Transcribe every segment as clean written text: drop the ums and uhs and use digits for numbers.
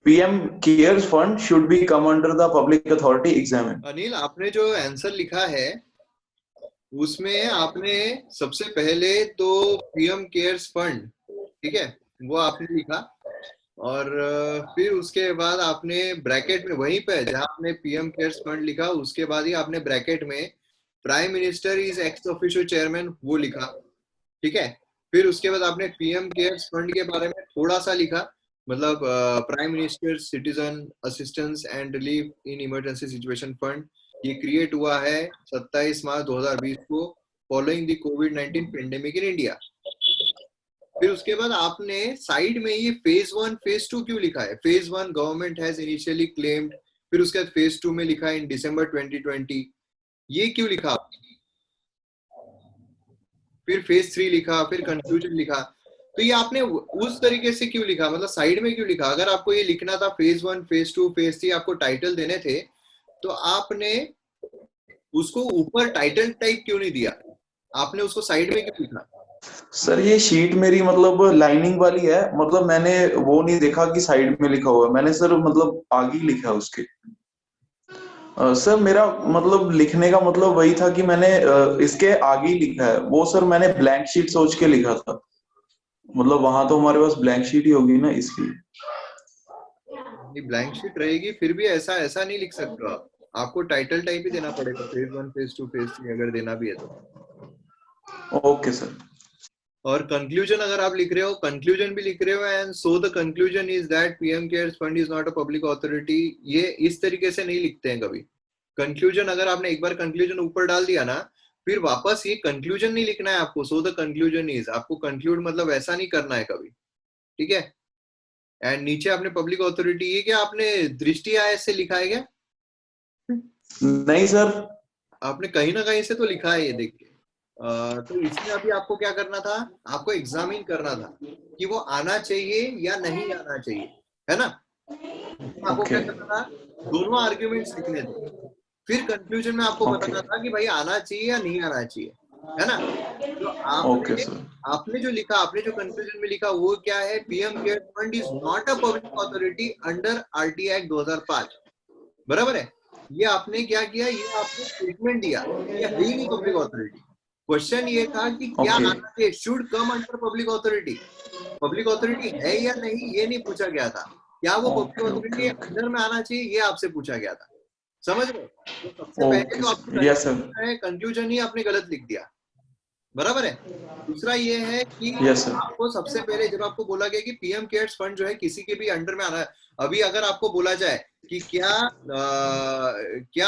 PM cares fund should be come under the public authority examine. Anil, आपने जो answer लिखा है उसमें आपने सबसे पहले तो पीएम केयर्स फंड, ठीक है, वो आपने लिखा, और फिर उसके बाद आपने ब्रैकेट में वहीं पे जहां आपने पीएम केयर्स फंड लिखा उसके बाद ही आपने ब्रैकेट में prime minister is ex officio chairman वो लिखा, ठीक है। फिर उसके बाद आपने पीएम केयर्स फंड के बारे में थोड़ा सा लिखा, मतलब prime minister citizen assistance and relief in emergency situation fund, ये क्रिएट हुआ है 27 मार्च 2020 को following the covid pandemic in India. फिर उसके बाद आपने साइड में ये फेज 1 फेज 2 क्यों लिखा है? Phase 1 government has initially claimed, फिर उसके बाद फेज 2 में लिखा है इन दिसंबर 2020, ये क्यों लिखा? फिर फेज 3 लिखा, फिर कंक्लूजन लिखा, तो ये आपने उस तरीके से क्यों लिखा, मतलब साइड में क्यों लिखा? अगर आपको ये लिखना था फेज 1 फेज 2 फेज 3 आपको टाइटल देने थे तो आपने उसको ऊपर टाइटल टाइप क्यों नहीं दिया? आपने उसको साइड में क्यों लिखा? सर ये शीट मेरी मतलब लाइनिंग वाली है, मतलब मैंने वो नहीं देखा कि साइड में लिखा हुआ है, मैंने सर मतलब आगे ही लिखा उसके। सर मेरा मतलब लिखने का मतलब वही था कि मैंने इसके आगे ही लिखा है वो, सर मैंने ब्लैंक शीट सोच के लिखा था, मतलब वहां तो हमारे पास ब्लैंक शीट ही होगी ना इसलिए। ब्लैंक शीट रहेगी फिर भी ऐसा ऐसा नहीं लिख सकते हो आप, आपको टाइटल टाइप ही देना पड़ेगा फेज 1 फेज 2 फेज 3 अगर देना भी है तो। Okay sir. और कंक्लूजन अगर आप लिख रहे हो, कंक्लूजन भी लिख रहे हो, and so the conclusion is that PM cares fund is not a public authority, ये इस तरीके से नहीं लिखते हैं कभी। कंक्लूजन अगर आपने एक बार कंक्लूजन ऊपर डाल दिया ना, फिर वापस ये कंक्लूजन नहीं लिखना है आपको, सो द कंक्लूजन इज, आपको कंक्लूड मतलब ऐसा नहीं करना है कभी, ठीक है। एंड नीचे आपने पब्लिक अथॉरिटी, ये क्या आपने दृष्टि आय से लिखा है क्या? नहीं सर। आपने कहीं ना कहीं से तो लिखा है ये देख के। तो इसमें अभी आपको क्या करना था, आपको एग्जामिन करना था कि वो आना चाहिए या नहीं आना चाहिए, है ना। आपको ओके क्या करना था, दोनों आर्ग्यूमेंट्स लिखने थे, फिर कंक्लूजन में आपको ओके बताना था कि भाई आना चाहिए या नहीं आना चाहिए, है ना। तो ओके आपने सर। आपने जो लिखा, आपने जो कंक्लूजन में लिखा वो क्या है, PM care fund is not a public authority under RTI act 2005, बराबर है। ये आपने क्या किया, ये आपने स्टेटमेंट दिया, ये है ही नहीं पब्लिक अथॉरिटी। क्वेश्चन ये था कि क्या ओके आना चाहिए, should come under public authority, public authority है या नहीं ये नहीं पूछा गया था, क्या वो public okay authority okay okay under में आना चाहिए ये आपसे पूछा गया था, समझ रहे हो। तो सबसे पहले ओके तो सर। Yes sir. आपने कंक्लूजन ही आपने गलत लिख दिया, बराबर है। दूसरा ये है कि यस सर। आपको सबसे पहले जब आपको बोला गया कि पीएम केयर्स फंड जो है किसी के भी अंडर में आना है, अभी अगर आपको बोला जाए कि क्या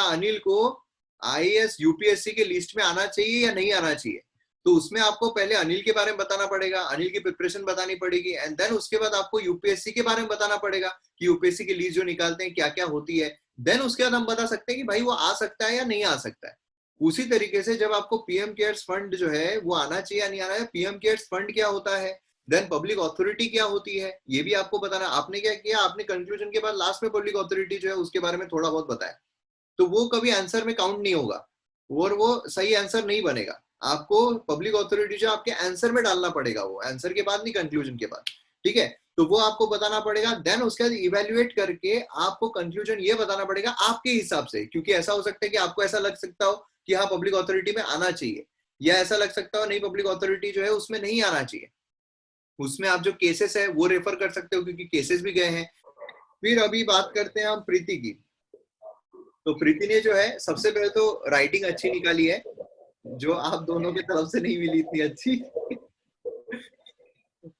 अनिल को आईएएस यूपीएससी के लिस्ट में आना चाहिए या नहीं आना चाहिए, तो उसमें आपको पहले अनिल के बारे में बताना पड़ेगा, अनिल की प्रिपरेशन बतानी पड़ेगी, एंड देन उसके बाद आपको यूपीएससी के बारे में बताना पड़ेगा कि यूपीएससी की लिस्ट जो निकालते हैं क्या क्या होती है, देन उसके बाद हम बता सकते हैं कि भाई वो आ सकता है या नहीं आ सकता है। उसी तरीके से जब आपको पीएम केयर्स फंड जो है वो आना चाहिए या नहीं आना है, पीएम केयर्स फंड क्या होता है, देन पब्लिक अथॉरिटी क्या होती है, ये भी आपको बताना। आपने क्या किया, आपने कंक्लूजन के बाद लास्ट में पब्लिक अथॉरिटी जो है उसके बारे में थोड़ा बहुत बताया, तो वो कभी आंसर में काउंट नहीं होगा और वो सही आंसर नहीं बनेगा। आपको पब्लिक अथॉरिटी जो आपके आंसर में डालना पड़ेगा, वो आंसर के बाद नहीं, कंक्लूजन के बाद, ठीक है। तो वो आपको बताना पड़ेगा, देन उसके बाद इवेल्युएट करके आपको कंक्लूजन ये बताना पड़ेगा आपके हिसाब से, क्योंकि ऐसा हो सकता है कि आपको ऐसा लग सकता हो कि हाँ पब्लिक अथॉरिटी में आना चाहिए, या ऐसा लग सकता हो नहीं पब्लिक अथॉरिटी जो है उसमें नहीं आना चाहिए। उसमें आप जो केसेस है वो रेफर कर सकते हो क्योंकि केसेस भी गए हैं। फिर अभी बात करते हैं हम प्रीति की। तो प्रीति ने जो है सबसे पहले तो राइटिंग अच्छी निकाली है, जो आप दोनों की तरफ से नहीं मिली इतनी अच्छी।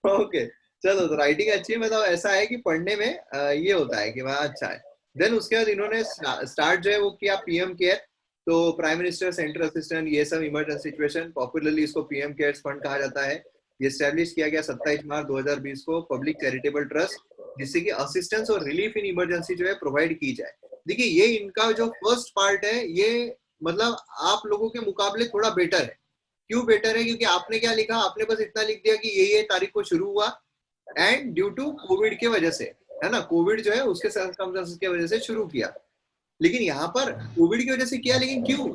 ओके चलो, तो राइटिंग अच्छी है, मतलब ऐसा है कि पढ़ने में ये होता है कि वहाँ अच्छा है। देन उसके बाद इन्होंने स्टार्ट जो है वो किया पीएम केयर, तो प्राइम मिनिस्टर सेंट्रल असिस्टेंट, ये सब इमरजेंसी सिचुएशन, पॉपुलरली इसको पीएम केयर्स फंड कहा जाता है। ये स्टैब्लिश किया गया 27 मार्च 2020 को, पब्लिक चैरिटेबल ट्रस्ट, जिससे कि असिस्टेंस और रिलीफ इन इमरजेंसी जो है प्रोवाइड की जाए। देखिए ये इनका जो फर्स्ट पार्ट है ये मतलब आप लोगों के मुकाबले थोड़ा बेटर है। क्यों बेटर है, क्योंकि आपने क्या लिखा, आपने बस इतना लिख दिया कि ये तारीख को शुरू हुआ एंड ड्यू टू कोविड के वजह से, है ना, कोविड जो है उसके सर्कमस्टेंसेस की वजह से शुरू किया। लेकिन यहाँ पर कोविड की वजह से किया, लेकिन क्यों,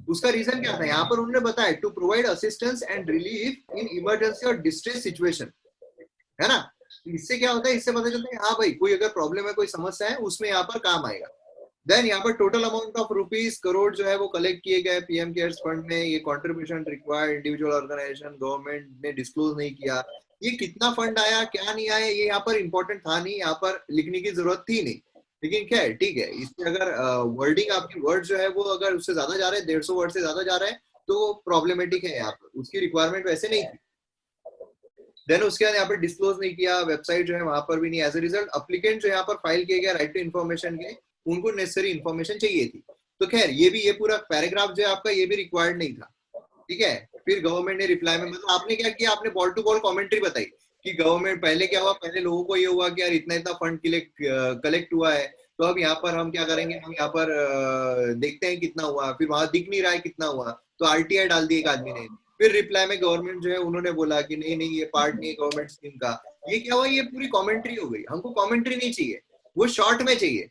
उसका रीजन क्या था, यहाँ पर उन्होंने बताया to provide assistance and relief in emergency और डिस्ट्रेस सिचुएशन, है ना। इससे क्या होता है, इससे पता चलता है हाँ भाई कोई अगर प्रॉब्लम है, कोई समस्या है, उसमें यहाँ पर काम आएगा। देन यहाँ पर total amount of rupees crore जो है वो कलेक्ट किए गए पीएम केयर्स फंड में, ये contribution required individual organisation government ने डिस्क्लोज नहीं किया, ये कितना फंड आया क्या नहीं आया ये यहाँ पर इंपॉर्टेंट था नहीं, यहाँ पर लिखने की जरूरत थी नहीं। लेकिन क्या है, ठीक है, इसमें अगर वर्डिंग आपकी वर्ड जो है वो अगर उससे ज्यादा जा रहे हैं, 150 वर्ड से ज्यादा जा रहे हैं, तो प्रॉब्लमेटिक है यहाँ पर, उसकी रिक्वायरमेंट वैसे नहीं थी। देन उसके बाद यहाँ पर डिस्क्लोज नहीं किया, वेबसाइट जो है वहां पर भी नहीं। एज ए रिजल्ट अप्लीकेंट जो यहाँ पर फाइल किए गए राइट टू इन्फॉर्मेशन के, उनको नेसेसरी इन्फॉर्मेशन चाहिए थी। तो खैर ये पूरा पैराग्राफ जो है आपका ये भी रिक्वायर्ड नहीं था, ठीक है। फिर गवर्नमेंट ने रिप्लाई में, मतलब आपने क्या किया, आपने बॉल टू बॉल कमेंट्री बताई कि गवर्नमेंट पहले क्या हुआ, पहले लोगों को ये हुआ कि यार इतना इतना फंड कलेक्ट हुआ है, तो अब यहाँ पर हम क्या करेंगे, हम यहाँ पर देखते हैं कितना हुआ, फिर वहां दिख नहीं रहा है कितना हुआ, तो आरटीआई डाल दी एक आदमी ने। फिर रिप्लाई में गवर्नमेंट जो है उन्होंने बोला कि नहीं नहीं ये पार्ट नहीं है गवर्नमेंट स्कीम का। ये क्या हुआ, ये पूरी कमेंट्री हो गई। हमको कमेंट्री नहीं चाहिए, वो शॉर्ट में चाहिए।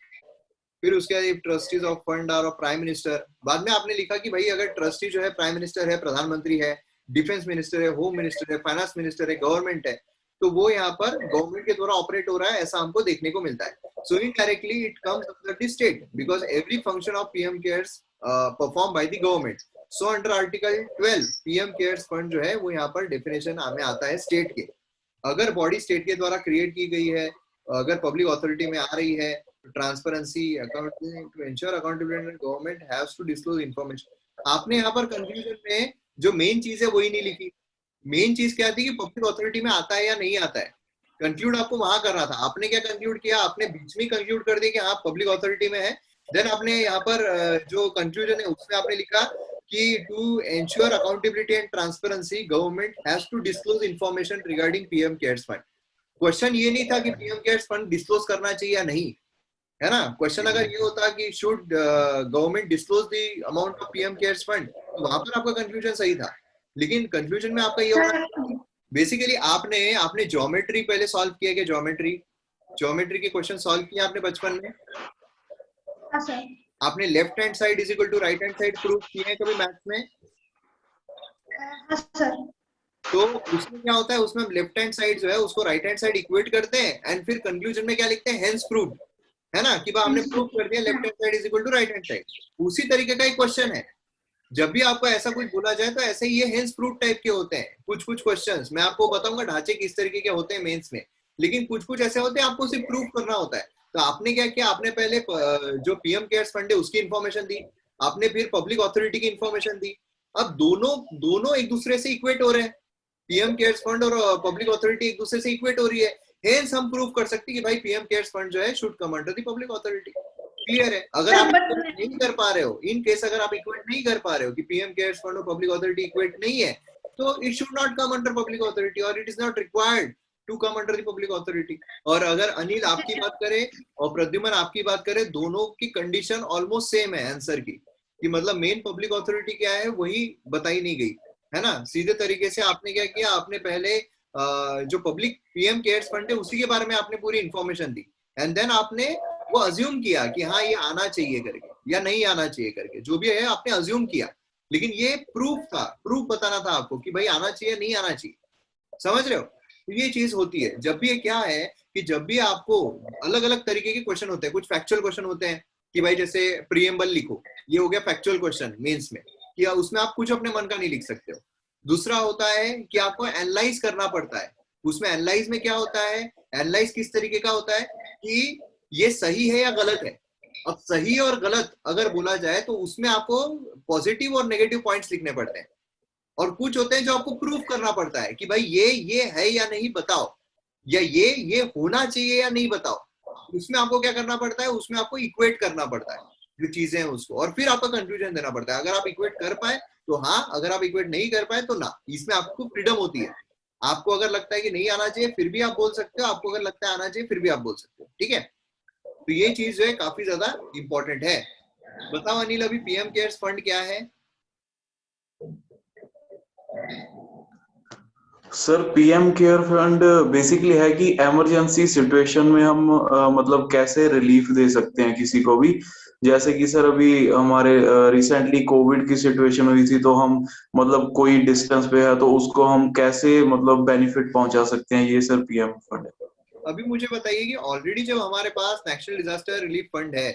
फिर उसके बाद trustees of fund are of prime minister, बाद में आपने लिखा कि भाई अगर ट्रस्टी जो है प्राइम मिनिस्टर है, प्रधानमंत्री है, डिफेंस मिनिस्टर है, होम मिनिस्टर है, फाइनेंस मिनिस्टर है, गवर्नमेंट है, तो वो यहाँ पर गवर्नमेंट के द्वारा ऑपरेट हो रहा है, ऐसा हमको देखने को मिलता है। So indirectly it comes under the state because every function of PM cares perform by the government. So under article 12 PM cares fund जो है वो यहाँ पर डेफिनेशन में आता है स्टेट के। अगर बॉडी स्टेट के द्वारा क्रिएट की गई है, अगर पब्लिक अथॉरिटी में आ रही है, transparency to ensure accountability government haves to disclose information. आपने यहाँ पर कंक्लूजन में जो मेन चीज है वही नहीं लिखी। मेन चीज क्या थी कि पब्लिक अथॉरिटी में आता है या नहीं आता है, कंक्लूड आपको वहां करना था। आपने क्या कंक्लूड किया, आपने बीच में कंक्लूड कर दिया कि हाँ पब्लिक अथॉरिटी में है। देन आपने यहाँ पर जो कंक्लूजन है उसमें आपने लिखा कि to ensure accountability and transparency government has to disclose information regarding PM cares fund. Question ये नहीं था कि पीएम केयर्स फंड डिस्क्लोज करना चाहिए या नहीं, है ना। क्वेश्चन अगर ये होता कि should government disclose the amount of PM cares fund, तो वहां पर आपका कंक्लूजन सही था। लेकिन कंक्लूजन में आपका ये होना, बेसिकली आपने ज्योमेट्री पहले सॉल्व किया कि ज्योमेट्री के क्वेश्चन सॉल्व किया आपने बचपन में? हाँ सर। आपने left hand side is equal to right hand side prove किए हैं कभी मैथ्स में? हाँ सर। तो उसमें क्या होता है, उसमें लेफ्ट हैंड साइड जो है उसको राइट हैंड साइड इक्वेट करते हैं एंड फिर कंक्लूजन में क्या लिखते हैं, हेंस प्रूव्ड, है ना, कि हमने प्रूव कर दिया left hand side is equal to right hand side. उसी तरीके का एक क्वेश्चन है। जब भी आपको ऐसा कुछ बोला जाए तो ऐसे ही ये हेंस प्रूफ टाइप के होते हैं कुछ क्वेश्चंस। मैं आपको बताऊंगा ढांचे किस तरीके के होते हैं मेंस में, लेकिन कुछ ऐसे होते हैं आपको सिर्फ प्रूफ करना होता है। तो आपने क्या किया, आपने पहले जो पीएम केयर्स फंड है उसकी इन्फॉर्मेशन दी, आपने फिर पब्लिक अथॉरिटी की इन्फॉर्मेशन दी। अब दोनों एक दूसरे से इक्वेट हो रहे हैं, पीएम केयर्स फंड और पब्लिक अथॉरिटी एक दूसरे से इक्वेट हो रही है। हेंस हम प्रूव कर सकते हैं कि भाई पीएम केयर्स फंड जो है should come under the public authority. Clear है? अगर आप नहीं कर पा रहे हो, इन केस अगर आप इक्वेट नहीं कर पा रहे हो कि पीएम केयर्स फंड और पब्लिक अथॉरिटी इक्वेट नहीं है, तो it should not come under public authority और it is not required to come under the public authority. और अगर अनिल आपकी बात करे और प्रद्युमन आपकी बात करे, दोनों की कंडीशन ऑलमोस्ट सेम है आंसर की, कि मतलब मेन पब्लिक अथॉरिटी क्या है वही बताई नहीं गई, है ना। सीधे तरीके से आपने क्या किया, आपने पहले जो पब्लिक पीएम केयर्स फंड है उसी के बारे में आपने पूरी इंफॉर्मेशन दी एंड देन आपने वो अज्यूम किया कि हाँ ये आना चाहिए करके या नहीं आना चाहिए करके, जो भी है आपने अज्यूम किया। लेकिन ये प्रूफ था, प्रूफ बताना था आपको कि भाई आना चाहिए नहीं आना चाहिए। समझ रहे हो? तो ये चीज होती है। जब भी ये क्या है कि जब भी आपको अलग अलग तरीके के क्वेश्चन होते हैं, कुछ फैक्चुअल क्वेश्चन होते हैं कि भाई जैसे प्रीएम्बल लिखो, ये हो गया फैक्चुअल क्वेश्चन मेंस में, कि उसमें आप कुछ अपने मन का नहीं लिख सकते हो। दूसरा होता है कि आपको एनालाइज करना पड़ता है। उसमें एनालाइज में क्या होता है, एनालाइज किस तरीके का होता है कि ये सही है या गलत है। अब सही और गलत अगर बोला जाए तो उसमें आपको पॉजिटिव और नेगेटिव पॉइंट्स लिखने पड़ते हैं, और कुछ होते हैं जो आपको प्रूफ करना पड़ता है कि भाई ये है या नहीं बताओ, या ये होना चाहिए या नहीं बताओ। उसमें आपको क्या करना पड़ता है, उसमें आपको इक्वेट करना पड़ता है जो चीजें हैं उसको, और फिर आपका कंक्लूजन देना पड़ता है। अगर आप इक्वेट कर पाए तो हाँ, अगर आप इक्वेट नहीं कर पाए तो ना। इसमें आपको फ्रीडम होती है। आपको अगर लगता है कि नहीं आना चाहिए फिर भी आप बोल सकते हो, आपको अगर लगता है आना चाहिए फिर भी आप बोल सकते हो, ठीक है। तो ये चीज जो है काफी ज्यादा इंपॉर्टेंट है। बताओ अनिल, अभी पीएम केयर्स फंड क्या है? Sir PM care fund basically है कि इमरजेंसी सिचुएशन में हम मतलब कैसे रिलीफ दे सकते हैं किसी को भी। जैसे कि सर अभी हमारे रिसेंटली कोविड की सिचुएशन हुई थी, तो हम मतलब कोई डिस्टेंस पे है तो उसको हम कैसे मतलब बेनिफिट पहुंचा सकते हैं, ये सर पीएम फंड है। अभी मुझे बताइए कि ऑलरेडी जब हमारे पास नेशनल डिजास्टर रिलीफ फंड है,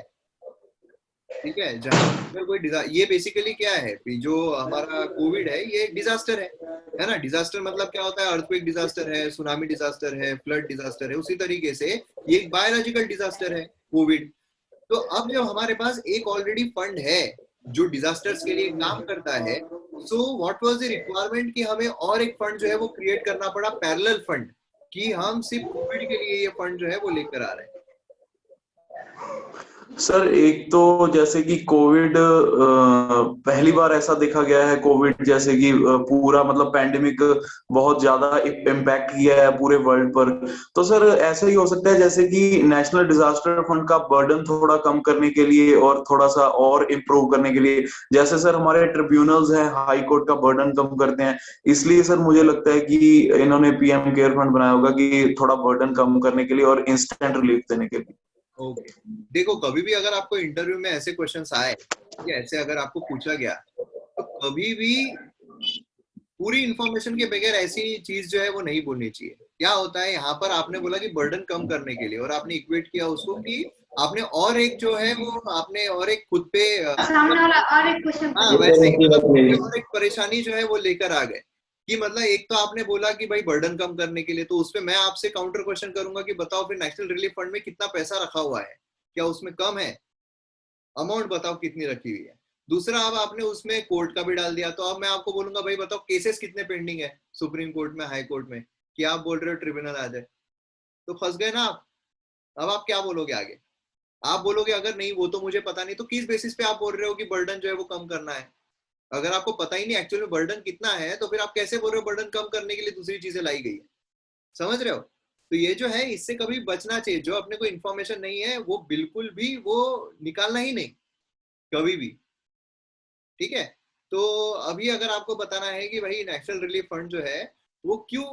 ठीक है, जहाँ अगर कोई ये बेसिकली क्या है कि जो हमारा कोविड है ये डिजास्टर है ना। डिजास्टर मतलब क्या होता है? अर्थक्वेक डिजास्टर है, सुनामी डिजास्टर है, फ्लड डिजास्टर है। उसी तरीके से ये एक बायोलॉजिकल डिजास्टर है कोविड। तो अब जब हमारे पास एक ऑलरेडी फंड है जो डिजास्टर्स के लिए काम करता है, so what was the requirement कि हमें और एक फंड जो है वो क्रिएट करना पड़ा, पैरेलल फंड, कि हम सिर्फ कोविड के लिए ये फंड जो है वो लेकर आ रहे हैं। सर एक तो जैसे कि कोविड पहली बार ऐसा देखा गया है, कोविड जैसे कि पूरा मतलब पैंडेमिक बहुत ज्यादा इम्पैक्ट किया है पूरे वर्ल्ड पर। तो सर ऐसा ही हो सकता है जैसे कि नेशनल डिजास्टर फंड का बर्डन थोड़ा कम करने के लिए और थोड़ा सा और इम्प्रूव करने के लिए, जैसे सर हमारे ट्रिब्यूनल्स हैं हाई कोर्ट का बर्डन कम करते हैं, इसलिए सर मुझे लगता है कि इन्होंने पीएम केयर फंड बनाया होगा कि थोड़ा बर्डन कम करने के लिए और इंस्टेंट रिलीफ देने के लिए। ओके, देखो कभी भी अगर आपको इंटरव्यू में ऐसे क्वेश्चंस आए या ऐसे अगर आपको पूछा गया, तो कभी भी पूरी इंफॉर्मेशन के बगैर ऐसी चीज जो है वो नहीं बोलनी चाहिए। क्या होता है यहाँ पर, आपने बोला कि बर्डन कम करने के लिए, और आपने इक्वेट किया उसको कि आपने और एक जो है वो आपने और एक खुद पे सामने वाला और एक क्वेश्चन हाँ वैसे ही मतलब और एक परेशानी जो है वो लेकर आ गए कि मतलब एक तो आपने बोला कि भाई बर्डन कम करने के लिए, तो उसपे मैं आपसे काउंटर क्वेश्चन करूंगा कि बताओ फिर नेशनल रिलीफ फंड में कितना पैसा रखा हुआ है, क्या उसमें कम है? अमाउंट बताओ कितनी रखी हुई है। दूसरा, अब आपने उसमें कोर्ट का भी डाल दिया, तो अब मैं आपको बोलूंगा भाई बताओ केसेस कितने पेंडिंग है सुप्रीम कोर्ट में, हाई कोर्ट में, कि आप बोल रहे हो ट्रिब्यूनल आ जाए, तो फंस गए ना आप। अब आप क्या बोलोगे आगे? आप बोलोगे अगर नहीं वो तो मुझे पता नहीं, तो किस बेसिस पे आप बोल रहे हो कि बर्डन जो है वो कम करना है? अगर आपको पता ही नहीं एक्चुअल में बर्डन कितना है, तो फिर आप कैसे बोल रहे हो बर्डन कम करने के लिए दूसरी चीजें लाई गई है? समझ रहे हो? तो ये जो है इससे कभी बचना चाहिए। जो अपने को इन्फॉर्मेशन नहीं है वो बिल्कुल भी वो निकालना ही नहीं, कभी भी। ठीक है, तो अभी अगर आपको बताना है कि भाई नेशनल रिलीफ फंड जो है वो क्यों,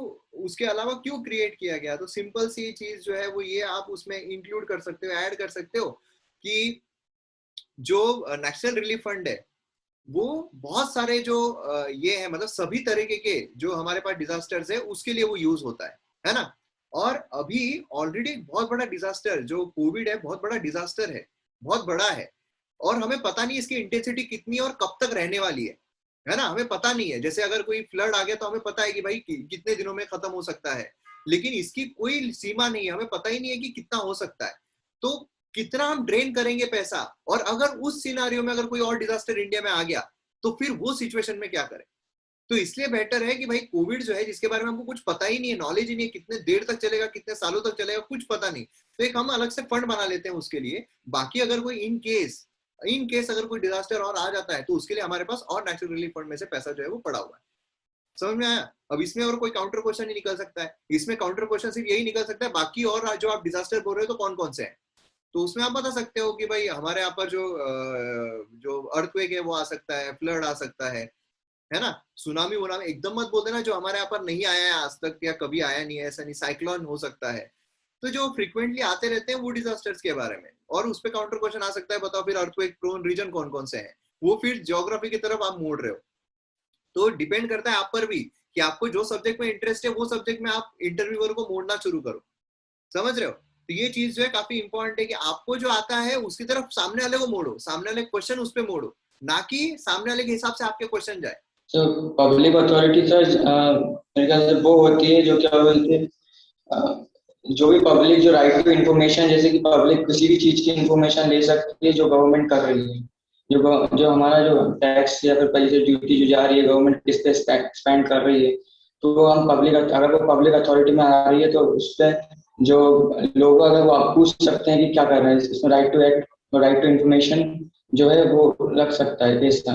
उसके अलावा क्यों क्रिएट किया गया, तो सिंपल सी चीज जो है वो ये आप उसमें इंक्लूड कर सकते हो, ऐड कर सकते हो कि जो नेशनल रिलीफ फंड है वो बहुत सारे जो ये है मतलब सभी तरीके के जो हमारे पास डिजास्टर्स है उसके लिए वो यूज होता है ना। और अभी ऑलरेडी बहुत बड़ा डिजास्टर जो कोविड है, बहुत बड़ा डिजास्टर है, बहुत बड़ा है, और हमें पता नहीं इसकी इंटेंसिटी कितनी और कब तक रहने वाली है ना, हमें पता नहीं है। जैसे अगर कोई फ्लड आ गया तो हमें पता है कि भाई कितने दिनों में खत्म हो सकता है, लेकिन इसकी कोई सीमा नहीं है, हमें पता ही नहीं है कि कितना हो सकता है। तो कितना हम ड्रेन करेंगे पैसा, और अगर उस सिनारियो में अगर कोई और डिजास्टर इंडिया में आ गया तो फिर वो सिचुएशन में क्या करें? तो इसलिए बेटर है कि भाई कोविड जो है जिसके बारे में हमको कुछ पता ही नहीं है, नॉलेज ही नहीं है, कितने देर तक चलेगा, कितने सालों तक चलेगा, कुछ पता नहीं, तो एक हम अलग से फंड बना लेते हैं उसके लिए। बाकी अगर कोई इन केस अगर कोई डिजास्टर और आ जाता है तो उसके लिए हमारे पास और नेशनल रिलीफ फंड में से पैसा जो है वो पड़ा हुआ है। समझ में आया? अब इसमें और कोई काउंटर क्वेश्चन नहीं निकल सकता है, इसमें काउंटर क्वेश्चन सिर्फ यही निकल सकता है, बाकी और जो आप डिजास्टर बोल रहे हो तो कौन कौन से हैं, तो उसमें आप बता सकते हो कि भाई हमारे यहाँ पर जो अर्थक्वेक है वो आ सकता है, फ्लड आ सकता है ना, सुनामी वुनामी एकदम मत बोल देना जो हमारे यहाँ पर नहीं आया है आज तक या कभी आया नहीं है, ऐसा नहीं, साइक्लोन हो सकता है। तो जो फ्रीक्वेंटली आते रहते हैं वो डिजास्टर्स के बारे में, और उस पर काउंटर क्वेश्चन आ सकता है बताओ फिर अर्थक्वेक प्रोन रीजन कौन कौन से हैं, वो फिर ज्योग्राफी की तरफ आप मोड़ रहे हो। तो डिपेंड करता है आप पर भी कि आपको जो सब्जेक्ट में इंटरेस्ट है वो सब्जेक्ट में आप इंटरव्यूअर को मोड़ना शुरू करो। समझ रहे हो? तो ये चीज जो है काफी इंपॉर्टेंट है कि आपको जो आता है उसकी तरफ सामने वाले को मोड़ो, सामने वाले क्वेश्चन उस पर मोड़ो, ना कि सामने वाले के हिसाब से आपके क्वेश्चन जाए। तो पब्लिक अथॉरिटी सर मेरे ख्याल से वो होती है जो क्या बोलते हैं, जो भी पब्लिक जो राइट टू इन्फॉर्मेशन, जैसे कि पब्लिक किसी भी चीज की इन्फॉर्मेशन ले सकती है जो गवर्नमेंट कर रही है, जो हमारा जो टैक्स या फिर पैसे ड्यूटी जो जा रही है गवर्नमेंट किस पे स्पेंड कर रही है, तो हम पब्लिक अगर वो पब्लिक अथॉरिटी में आ रही है तो उस पर जो लोग अगर वो आप पूछ सकते हैं कि क्या कर रहे हैं, इसमें right to act, right to information जो है वो रख सकता है देश का।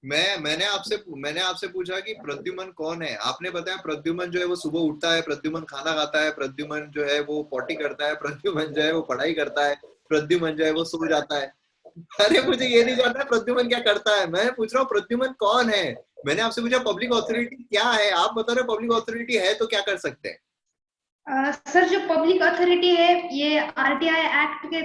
मैंने आपसे पूछा कि प्रद्युमन कौन है, आपने बताया प्रद्युमन जो है वो सुबह उठता है, प्रद्युमन खाना खाता है, प्रद्युमन जो है वो पॉटी करता है, प्रद्युमन जो है वो पढ़ाई करता है, प्रद्युमन जो है वो सो जाता है। अरे मुझे ये नहीं जानना प्रद्युमन क्या करता है, मैं पूछ रहा हूँ प्रद्युमन कौन है। मैंने आपसे पूछा पब्लिक अथॉरिटी क्या है, आप बता रहे पब्लिक अथॉरिटी है तो क्या कर सकते हैं? सर जो पब्लिक अथॉरिटी है ये आरटीआई एक्ट के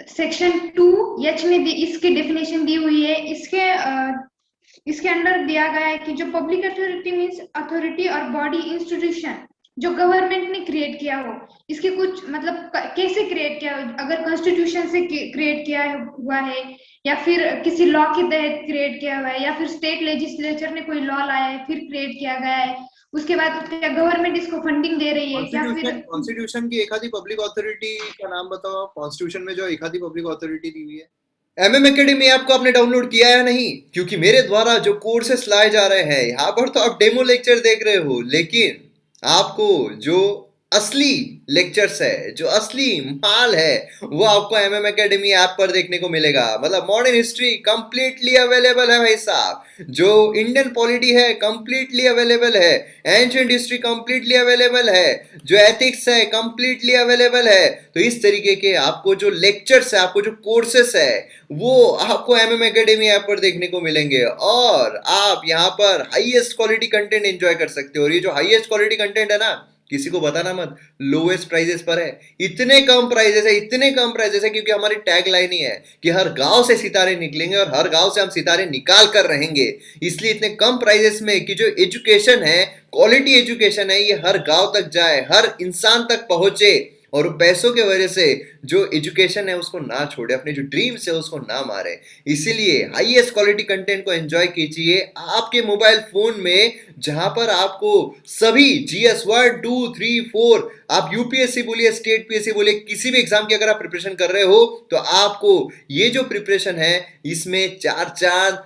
सेक्शन 2H में इसकी डेफिनेशन दी हुई है। इसके अंडर दिया गया है कि जो पब्लिक अथॉरिटी मीन्स अथॉरिटी और बॉडी इंस्टीट्यूशन जो गवर्नमेंट ने क्रिएट किया हो, इसके कुछ मतलब कैसे क्रिएट किया हो, अगर कॉन्स्टिट्यूशन से क्रिएट किया हुआ है या फिर किसी लॉ के तहत क्रिएट किया हुआ है या फिर स्टेट लेजिस्लेचर ने कोई लॉ लाया है फिर क्रिएट किया गया है, उसके बाद क्या गवर्नमेंट इसको फंडिंग दे रही है क्या फिर कॉन्स्टिट्यूशन की एक आधी पब्लिक अथॉरिटी का नाम बताओ आप, कॉन्स्टिट्यूशन में जो एक आधी पब्लिक अथॉरिटी दी हुई है। एमएम एकेडमी ऐप को आपने डाउनलोड किया है नहीं? क्योंकि मेरे द्वारा जो कोर्सेस लाए जा रहे हैं यहाँ पर तो आप डेमो लेक्चर देख रहे हो, लेकिन आपको जो असली लेक्चर्स है, जो असली माल है, वो आपको एमएम एकेडमी ऐप पर देखने को मिलेगा। मतलब मॉडर्न हिस्ट्री कंप्लीटली अवेलेबल है भाई साहब, जो इंडियन पॉलिटी है कंप्लीटली अवेलेबल है, एंशिएंट हिस्ट्री कंप्लीटली अवेलेबल है, जो एथिक्स है कंप्लीटली अवेलेबल है। तो इस तरीके के आपको जो लेक्चर्स है, आपको जो कोर्सेस है, वो आपको एमएम एकेडमी ऐप पर देखने को मिलेंगे और आप यहाँ पर हाईएस्ट क्वालिटी कंटेंट एंजॉय कर सकते हो। और ये जो हाईएस्ट क्वालिटी कंटेंट है ना, किसी को बताना मत, लोएस्ट प्राइजेस पर है। इतने कम प्राइजेस है, इतने कम प्राइजेस है, क्योंकि हमारी टैग लाइन ही है कि हर गांव से सितारे निकलेंगे और हर गांव से हम सितारे निकाल कर रहेंगे। इसलिए इतने कम प्राइजेस में कि जो एजुकेशन है, क्वालिटी एजुकेशन है, ये हर गांव तक जाए, हर इंसान तक पहुंचे और पैसों के वजह से जो एजुकेशन है उसको ना छोड़े, अपने जो ड्रीम्स है उसको ना मारे। इसीलिए हाईएस्ट क्वालिटी कंटेंट को एंजॉय कीजिए आपके मोबाइल फोन में, जहां पर आपको सभी जीएस 1 2 3 4, आप यूपीएससी बोलिए, स्टेट पीएससी बोलिए, किसी भी एग्जाम की अगर आप प्रिपरेशन कर रहे हो तो आपको ये जो प्रिपरेशन है इसमें 4 चांद,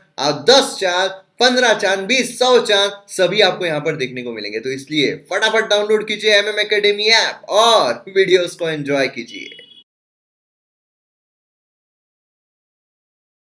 10 चांद, 15 चांद, 20, 100 चांद सभी आपको यहाँ पर देखने को मिलेंगे। तो इसलिए फटाफट डाउनलोड कीजिए एमएम एकेडमी ऐप और वीडियोस को एंजॉय कीजिए।